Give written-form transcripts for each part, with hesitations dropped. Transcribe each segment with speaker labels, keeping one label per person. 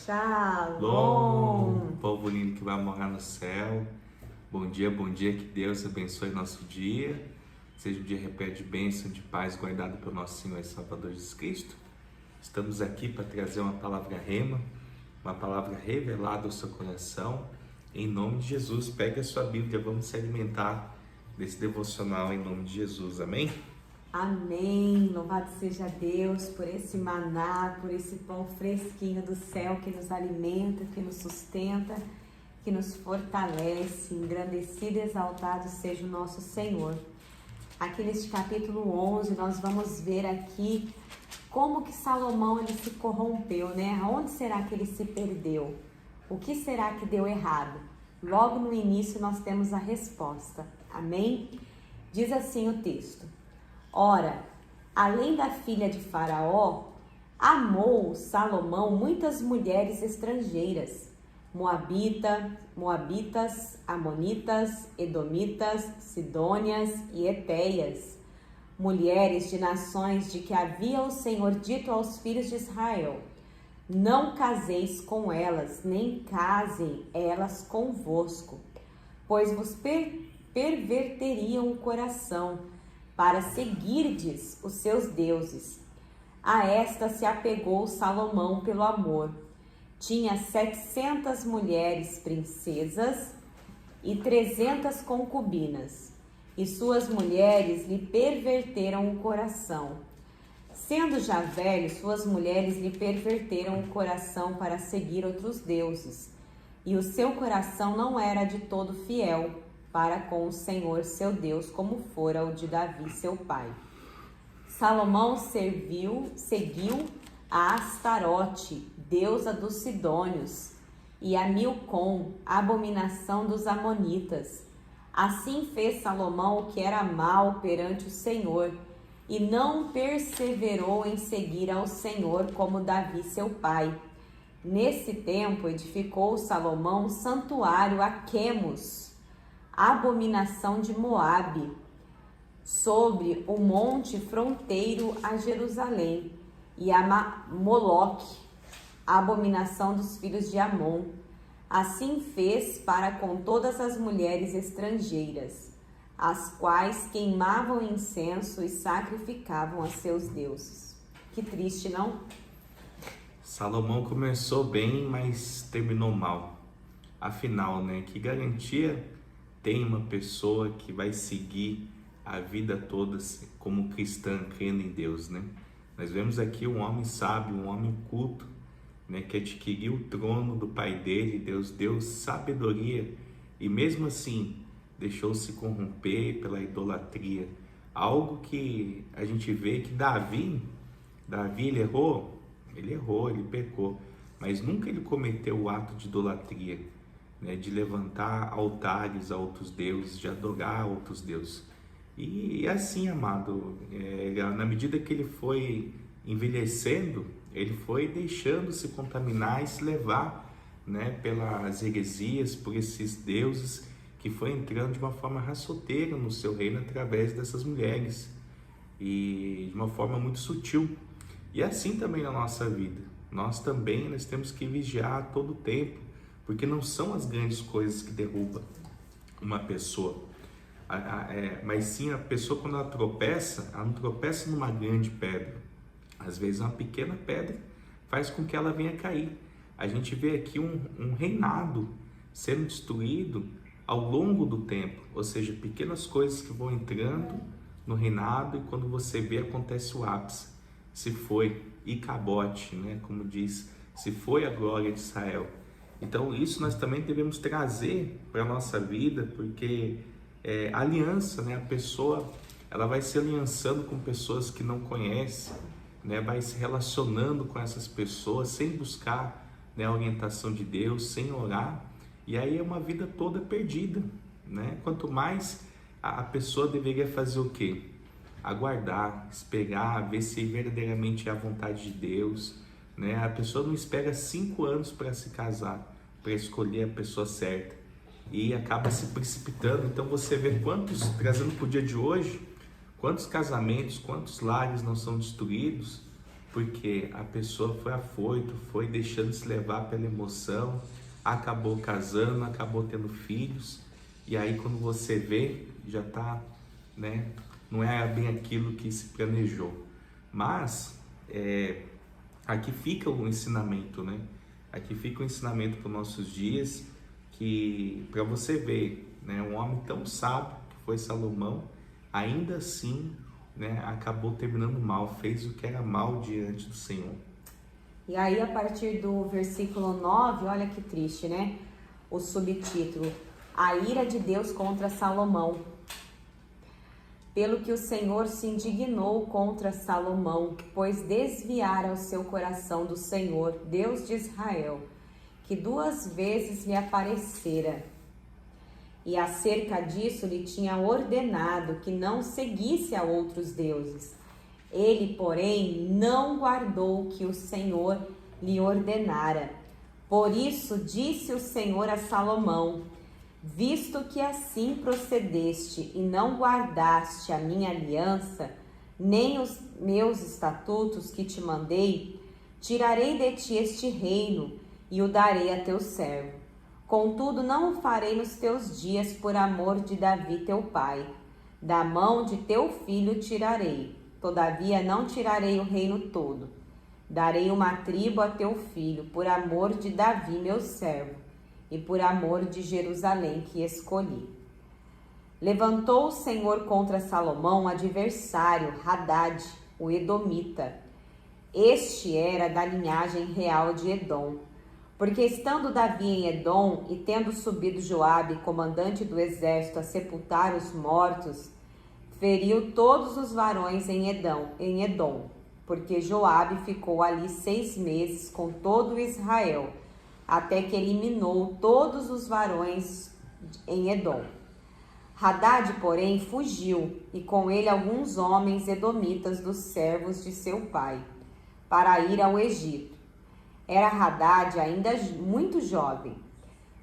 Speaker 1: Shalom, povo lindo que vai morar no céu. Bom dia, que Deus abençoe nosso dia. Seja um dia repleto de bênção, de paz, guardado pelo nosso Senhor e Salvador Jesus Cristo. Estamos aqui para trazer uma palavra rema, uma palavra revelada ao seu coração. Em nome de Jesus, pegue a sua Bíblia, vamos se alimentar desse devocional em nome de Jesus, amém?
Speaker 2: Amém, louvado seja Deus por esse maná, por esse pão fresquinho do céu que nos alimenta, que nos sustenta, que nos fortalece. Engrandecido e exaltado seja o nosso Senhor. Aqui neste capítulo 11 nós vamos ver aqui como que Salomão ele se corrompeu, né? Onde será que ele se perdeu? O que será que deu errado? Logo no início nós temos a resposta, amém? Diz assim o texto: ora, além da filha de Faraó, amou Salomão muitas mulheres estrangeiras, moabitas, amonitas, edomitas, sidônias e etéias, mulheres de nações de que havia o Senhor dito aos filhos de Israel: não caseis com elas, nem casem elas convosco, pois vos perverteriam o coração, para seguirdes os seus deuses. A esta se apegou Salomão pelo amor. Tinha 700 mulheres princesas e 300 concubinas, e suas mulheres lhe perverteram o coração. Sendo já velho, suas mulheres lhe perverteram o coração para seguir outros deuses, e o seu coração não era de todo fiel para com o Senhor seu Deus, como fora o de Davi seu pai. Salomão seguiu a Astarote, deusa dos Sidônios, e a Milcom, abominação dos Amonitas. Assim fez Salomão o que era mal perante o Senhor, e não perseverou em seguir ao Senhor como Davi seu pai. Nesse tempo edificou Salomão um santuário a Quemos, abominação de Moabe, sobre o monte fronteiro a Jerusalém, e a Moloque, abominação dos filhos de Amon. Assim fez para com todas as mulheres estrangeiras, as quais queimavam incenso e sacrificavam a seus deuses. Que triste, não?
Speaker 1: Salomão começou bem, mas terminou mal. Afinal, né, que garantia tem uma pessoa que vai seguir a vida toda como cristã, crendo em Deus, né? Nós vemos aqui um homem sábio, um homem culto, né, que adquiriu o trono do pai dele. Deus deu sabedoria e mesmo assim deixou-se corromper pela idolatria. Algo que a gente vê que Davi ele errou, ele pecou, mas nunca ele cometeu o ato de idolatria, né, de levantar altares a outros deuses, de adorar a outros deuses. E assim, amado, na medida que ele foi envelhecendo, ele foi deixando-se contaminar e se levar, né, pelas heresias, por esses deuses, que foi entrando de uma forma raçoteira no seu reino através dessas mulheres, e de uma forma muito sutil. E assim também na nossa vida, nós temos que vigiar a todo tempo, porque não são as grandes coisas que derrubam uma pessoa, mas sim a pessoa, quando ela não tropeça numa grande pedra. Às vezes uma pequena pedra faz com que ela venha cair. A gente vê aqui um reinado sendo destruído ao longo do tempo, ou seja, pequenas coisas que vão entrando no reinado, e quando você vê, acontece o ápice. Se foi Icabote, né, como diz, se foi a glória de Israel. Então isso nós também devemos trazer para a nossa vida, porque aliança, né, a pessoa ela vai se aliançando com pessoas que não conhece, né, vai se relacionando com essas pessoas sem buscar, né, a orientação de Deus, sem orar, e aí é uma vida toda perdida, né? Quanto mais a pessoa deveria fazer o quê? Aguardar, esperar, ver se verdadeiramente é a vontade de Deus, né? A pessoa não espera 5 anos para se casar, para escolher a pessoa certa, e acaba se precipitando. Então você vê trazendo para o dia de hoje, quantos casamentos, quantos lares não são destruídos porque a pessoa foi afoito, foi deixando se levar pela emoção, acabou casando, acabou tendo filhos, e aí quando você vê, já tá, né, não é bem aquilo que se planejou. Mas aqui fica um ensinamento, né? Aqui fica um ensinamento para os nossos dias, que para você ver, né, um homem tão sábio que foi Salomão, ainda assim, né, acabou terminando mal, fez o que era mal diante do Senhor.
Speaker 2: E aí, a partir do versículo 9, olha que triste, né? O subtítulo: A ira de Deus contra Salomão. Pelo que o Senhor se indignou contra Salomão, pois desviara o seu coração do Senhor, Deus de Israel, que 2 vezes lhe aparecera. E acerca disso lhe tinha ordenado que não seguisse a outros deuses. Ele, porém, não guardou o que o Senhor lhe ordenara. Por isso disse o Senhor a Salomão: visto que assim procedeste e não guardaste a minha aliança, nem os meus estatutos que te mandei, tirarei de ti este reino e o darei a teu servo. Contudo, não o farei nos teus dias por amor de Davi teu pai. Da mão de teu filho tirarei. Todavia não tirarei o reino todo. Darei uma tribo a teu filho, por amor de Davi meu servo, e por amor de Jerusalém que escolhi. Levantou o Senhor contra Salomão um adversário, Hadad, o edomita. Este era da linhagem real de Edom. Porque estando Davi em Edom, e tendo subido Joabe, comandante do exército, a sepultar os mortos, feriu todos os varões em Edom, porque Joabe ficou ali 6 meses com todo Israel, até que eliminou todos os varões em Edom. Hadad, porém, fugiu, e com ele alguns homens edomitas dos servos de seu pai, para ir ao Egito. Era Hadad ainda muito jovem.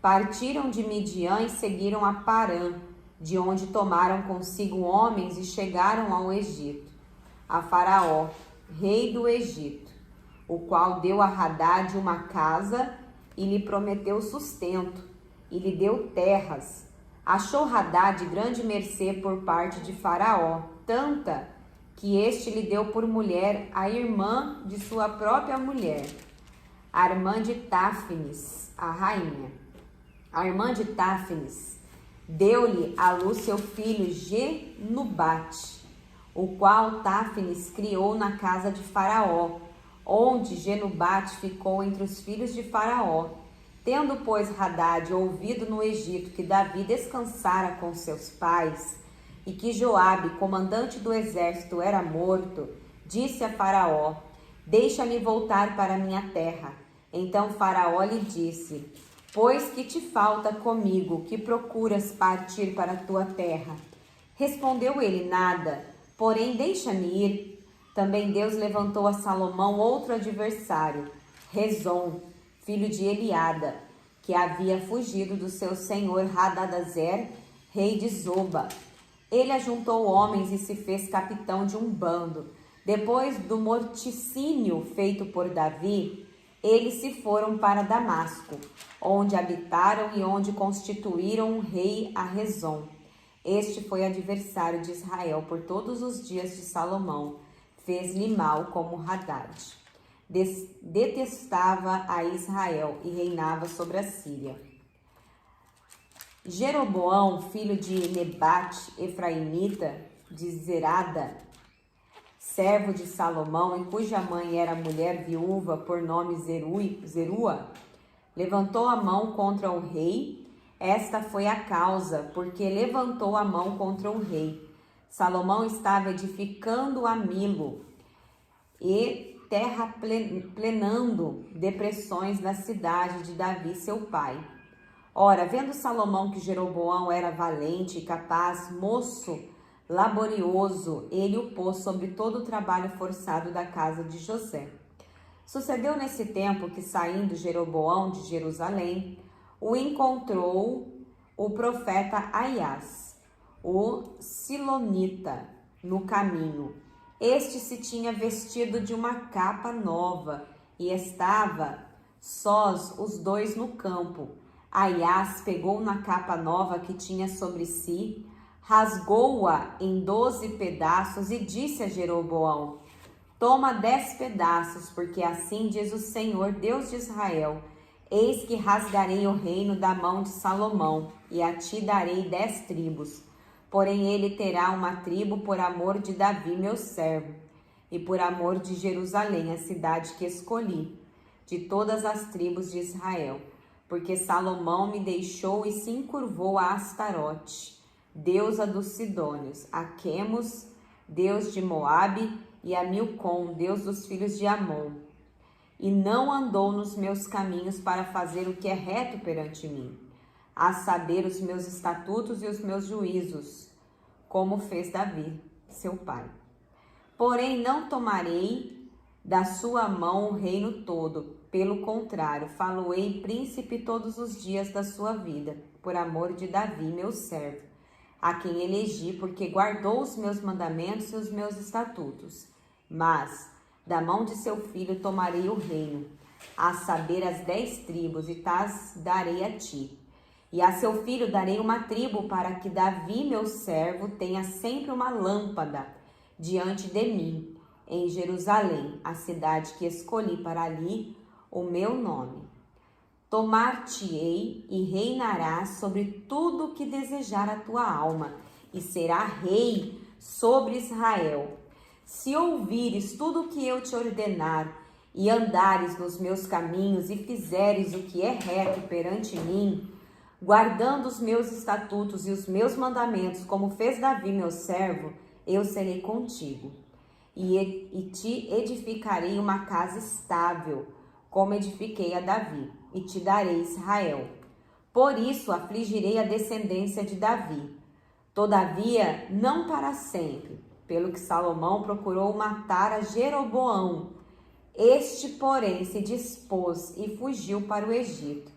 Speaker 2: Partiram de Midian e seguiram a Parã, de onde tomaram consigo homens e chegaram ao Egito, a Faraó, rei do Egito, o qual deu a Hadad uma casa e lhe prometeu sustento, e lhe deu terras. Achou Hadad grande mercê por parte de Faraó, tanta que este lhe deu por mulher a irmã de sua própria mulher, a irmã de Táfnis, a rainha. A irmã de Táfnis deu-lhe à luz seu filho Genubate, o qual Táfnis criou na casa de Faraó, onde Genubate ficou entre os filhos de Faraó. Tendo, pois, Hadad ouvido no Egito que Davi descansara com seus pais, e que Joabe, comandante do exército, era morto, disse a Faraó: deixa-me voltar para minha terra. Então Faraó lhe disse: pois que te falta comigo, que procuras partir para a tua terra? Respondeu ele: nada, porém deixa-me ir. Também Deus levantou a Salomão outro adversário, Rezon, filho de Eliada, que havia fugido do seu senhor Hadadezer, rei de Zoba. Ele ajuntou homens e se fez capitão de um bando. Depois do morticínio feito por Davi, eles se foram para Damasco, onde habitaram e onde constituíram um rei a Rezon. Este foi adversário de Israel por todos os dias de Salomão. Fez-lhe mal como Hadad. Detestava a Israel e reinava sobre a Síria. Jeroboão, filho de Nebate, efraimita, de Zerada, servo de Salomão, e cuja mãe era mulher viúva por nome Zerua, levantou a mão contra o rei. Esta foi a causa, porque levantou a mão contra o rei. Salomão estava edificando a Milo e terraplenando depressões na cidade de Davi, seu pai. Ora, vendo Salomão que Jeroboão era valente e capaz, moço laborioso, ele o pôs sobre todo o trabalho forçado da casa de José. Sucedeu nesse tempo que, saindo Jeroboão de Jerusalém, o encontrou o profeta Aias, o Silonita, no caminho. Este se tinha vestido de uma capa nova e estava sós os dois no campo. Aias pegou na capa nova que tinha sobre si, rasgou-a em 12 pedaços e disse a Jeroboão: toma 10 pedaços, porque assim diz o Senhor, Deus de Israel: eis que rasgarei o reino da mão de Salomão, e a ti darei 10 tribos. Porém ele terá uma tribo por amor de Davi, meu servo, e por amor de Jerusalém, a cidade que escolhi, de todas as tribos de Israel. Porque Salomão me deixou e se encurvou a Astarote, deusa dos Sidônios, a Quemos, deus de Moabe, e a Milcom, deus dos filhos de Amon. E não andou nos meus caminhos para fazer o que é reto perante mim, a saber, os meus estatutos e os meus juízos, como fez Davi, seu pai. Porém, não tomarei da sua mão o reino todo, pelo contrário, falo-ei príncipe todos os dias da sua vida, por amor de Davi, meu servo, a quem elegi, porque guardou os meus mandamentos e os meus estatutos. Mas da mão de seu filho tomarei o reino, a saber, as 10 tribos, e tas darei a ti. E a seu filho darei uma tribo, para que Davi, meu servo, tenha sempre uma lâmpada diante de mim, em Jerusalém, a cidade que escolhi para ali o meu nome. Tomar-te-ei e reinarás sobre tudo que desejar a tua alma, e será rei sobre Israel. Se ouvires tudo o que eu te ordenar, e andares nos meus caminhos, e fizeres o que é reto perante mim, guardando os meus estatutos e os meus mandamentos, como fez Davi, meu servo, eu serei contigo. E te edificarei uma casa estável, como edifiquei a Davi, e te darei Israel. Por isso afligirei a descendência de Davi. Todavia, não para sempre, pelo que Salomão procurou matar a Jeroboão. Este, porém, se dispôs e fugiu para o Egito,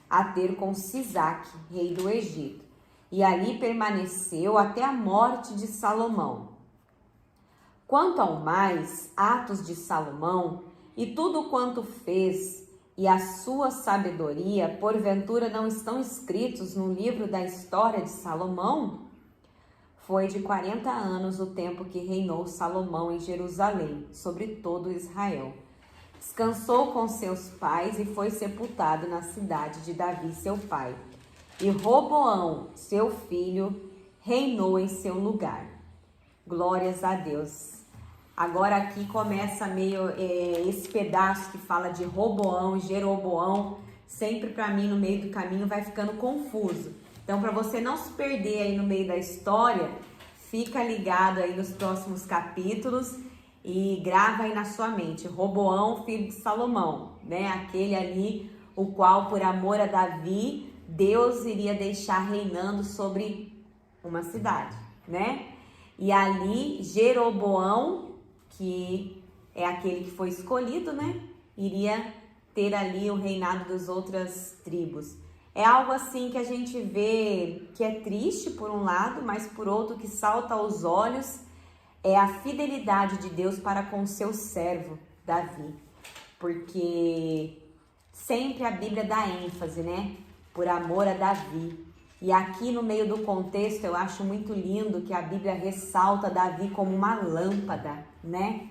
Speaker 2: a ter com Sisaque, rei do Egito, e ali permaneceu até a morte de Salomão. Quanto ao mais, atos de Salomão, e tudo quanto fez, e a sua sabedoria, porventura não estão escritos no livro da história de Salomão? Foi de 40 anos o tempo que reinou Salomão em Jerusalém, sobre todo Israel. Descansou com seus pais e foi sepultado na cidade de Davi, seu pai. E Roboão, seu filho, reinou em seu lugar. Glórias a Deus. Agora aqui começa meio esse pedaço que fala de Roboão e Jeroboão. Sempre para mim no meio do caminho vai ficando confuso. Então, para você não se perder aí no meio da história, fica ligado aí nos próximos capítulos e grava aí na sua mente. Roboão, filho de Salomão, né? Aquele ali, o qual por amor a Davi, Deus iria deixar reinando sobre uma cidade, né? E ali, Jeroboão, que é aquele que foi escolhido, né? Iria ter ali o reinado das outras tribos. É algo assim que a gente vê que é triste por um lado, mas por outro que salta aos olhos é a fidelidade de Deus para com o seu servo, Davi. Porque sempre a Bíblia dá ênfase, né? Por amor a Davi. E aqui no meio do contexto eu acho muito lindo que a Bíblia ressalta Davi como uma lâmpada, né?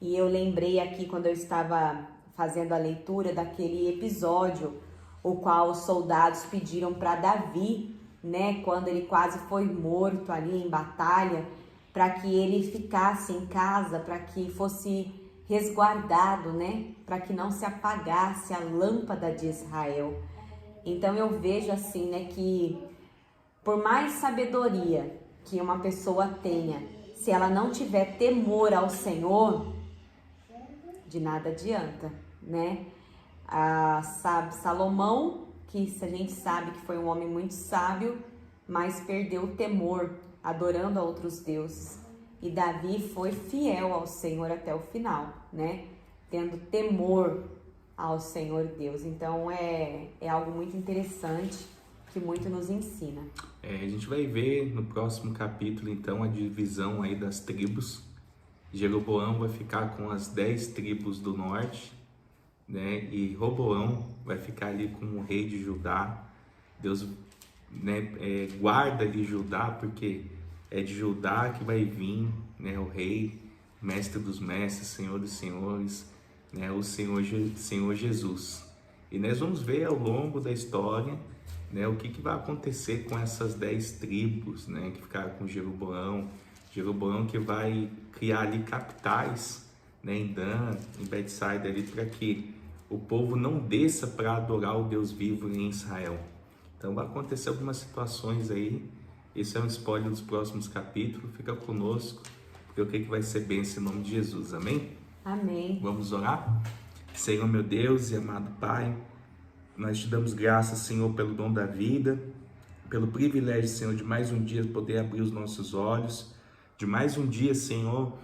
Speaker 2: E eu lembrei aqui quando eu estava fazendo a leitura daquele episódio, o qual os soldados pediram para Davi, né? Quando ele quase foi morto ali em batalha, para que ele ficasse em casa, para que fosse resguardado, né? Para que não se apagasse a lâmpada de Israel. Então eu vejo assim, né, que por mais sabedoria que uma pessoa tenha, se ela não tiver temor ao Senhor, de nada adianta, né? Salomão, que a gente sabe que foi um homem muito sábio, mas perdeu o temor, adorando a outros deuses. E Davi foi fiel ao Senhor até o final, né? Tendo temor ao Senhor Deus. Então é algo muito interessante que muito nos ensina.
Speaker 1: A gente vai ver no próximo capítulo então a divisão aí das tribos, Jeroboão vai ficar com as 10 tribos do norte, né? E Roboão vai ficar ali como o rei de Judá. Deus, né, guarda ali Judá, porque é de Judá que vai vir, né, o rei, mestre dos mestres, senhor dos senhores, né, o Senhor Jesus. E nós vamos ver ao longo da história, né, o que vai acontecer com essas 10 tribos, né, que ficaram com Jeroboão. Jeroboão que vai criar ali capitais, né, em Dan, em Betsaida, ali, para que o povo não desça para adorar o Deus vivo em Israel. Então vai acontecer algumas situações aí. Esse é um spoiler dos próximos capítulos. Fica conosco, porque eu creio que vai ser bênção em nome de Jesus. Amém?
Speaker 2: Amém.
Speaker 1: Vamos orar? Senhor meu Deus e amado Pai, nós te damos graças, Senhor, pelo dom da vida, pelo privilégio, Senhor, de mais um dia poder abrir os nossos olhos, de mais um dia, Senhor,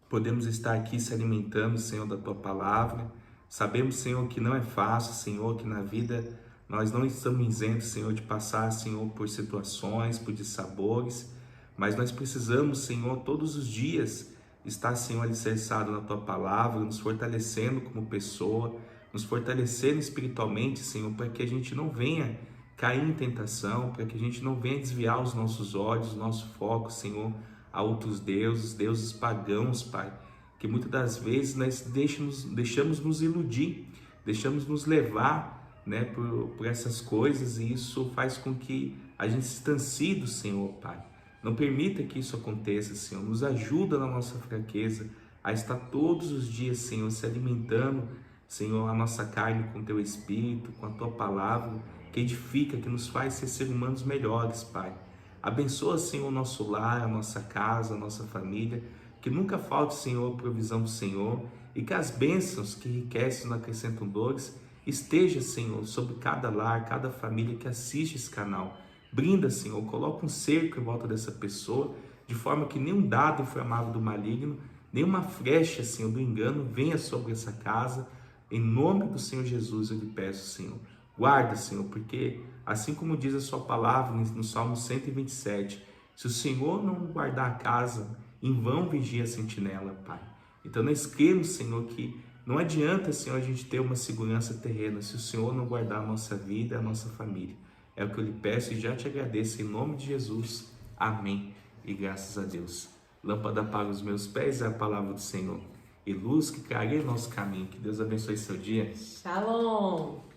Speaker 1: podemos estar aqui se alimentando, Senhor, da Tua Palavra. Sabemos, Senhor, que não é fácil, Senhor, que na vida nós não estamos isentos, Senhor, de passar, Senhor, por situações, por dissabores, mas nós precisamos, Senhor, todos os dias estar, Senhor, alicerçado na Tua Palavra, nos fortalecendo como pessoa, nos fortalecendo espiritualmente, Senhor, para que a gente não venha cair em tentação, para que a gente não venha desviar os nossos olhos, o nosso foco, Senhor, a outros deuses, deuses pagãos, Pai, que muitas das vezes nós deixamos nos iludir, deixamos nos levar, né, por essas coisas, e isso faz com que a gente se distancie do Senhor, Pai. Não permita que isso aconteça, Senhor. Nos ajuda na nossa fraqueza a estar todos os dias, Senhor, se alimentando, Senhor, a nossa carne com Teu Espírito, com a Tua Palavra, que edifica, que nos faz ser humanos melhores, Pai. Abençoa, Senhor, o nosso lar, a nossa casa, a nossa família, que nunca falte, Senhor, a provisão do Senhor, e que as bênçãos que enriquecem e não acrescentam dores esteja, Senhor, sobre cada lar, cada família que assiste esse canal. Brinda, Senhor, coloca um cerco em volta dessa pessoa, de forma que nenhum dardo inflamável do maligno, nenhuma flecha, Senhor, do engano venha sobre essa casa. Em nome do Senhor Jesus eu lhe peço, Senhor. Guarda, Senhor, porque assim como diz a sua palavra no Salmo 127, se o Senhor não guardar a casa, em vão vigia a sentinela, Pai. Então nós cremos, Senhor, que não adianta, Senhor, a gente ter uma segurança terrena se o Senhor não guardar a nossa vida, a nossa família. É o que eu lhe peço e já te agradeço em nome de Jesus. Amém. E graças a Deus. Lâmpada para os meus pés é a palavra do Senhor, e luz que clareia nosso caminho. Que Deus abençoe seu dia.
Speaker 2: Shalom.